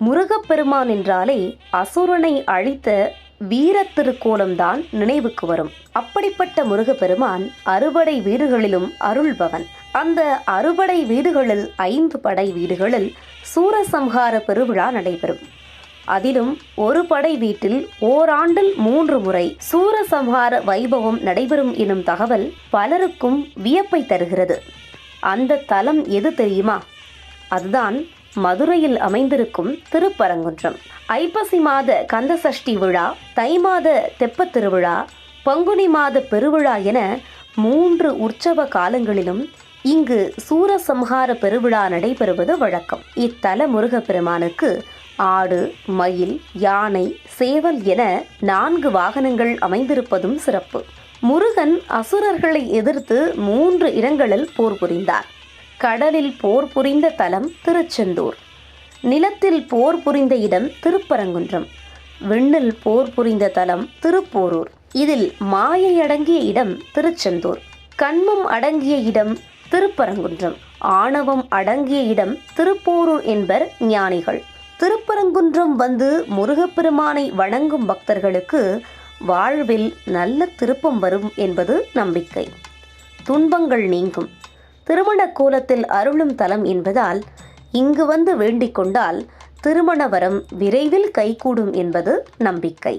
முருகப்பெருமான் என்றாலே அசுரனை அழித்த வீர திருக்கோலம்தான் நினைவுக்கு வரும். அப்படிப்பட்ட முருகப்பெருமான் அறுபடை வீடுகளிலும் அருள்பவன். அந்த அறுபடை வீடுகளில் 5 படை வீடுகளில் சூரசம்ஹார பெருவிழா நடைபெறும். அதிலும் ஒரு படை வீட்டில் ஓராண்டில் 3 முறை சூரசம்ஹார வைபவம் நடைபெறும் எனும் தகவல் பலருக்கும் வியப்பை தருகிறது. அந்த தலம் எது தெரியுமா? அதுதான் மதுரையில் அமைந்திருக்கும் திருப்பரங்குன்றம். ஐப்பசி மாத கந்தசஷ்டி விழா, தை மாத தெப்பத் திருவிழா, பங்குனி மாத பெருவிழா என 3 உற்சவ காலங்களிலும் இங்கு சூரசம்ஹார பெருவிழா நடைபெறுவது வழக்கம். இத்தல முருகப்பெருமானுக்கு ஆடு, மயில், யானை, சேவல் என 4 வாகனங்கள் அமைந்திருப்பதும் சிறப்பு. முருகன் அசுரர்களை எதிர்த்து 3 இடங்களில் போர் புரிந்தார். கடலில் போர் புரிந்த தலம் திருச்செந்தூர், நிலத்தில் போர் புரிந்த இடம் திருப்பரங்குன்றம், விண்ணில் போர் புரிந்த தலம் திருப்போரூர். இதில் மாயை அடங்கிய இடம் திருச்செந்தூர், கண்மம் அடங்கிய இடம் திருப்பரங்குன்றம், ஆணவம் அடங்கிய இடம் திருப்போரூர் என்பர் ஞானிகள். திருப்பரங்குன்றம் வந்து முருகப்பெருமானை வணங்கும் பக்தர்களுக்கு வாழ்வில் நல்ல திருப்பம் வரும் என்பது நம்பிக்கை. துன்பங்கள் நீங்கும். திருமண கோலத்தில் அருளும் தலம் என்பதால் இங்கு வந்து வேண்டிக் கொண்டால் திருமண வரம் விரைவில் கைகூடும் என்பது நம்பிக்கை.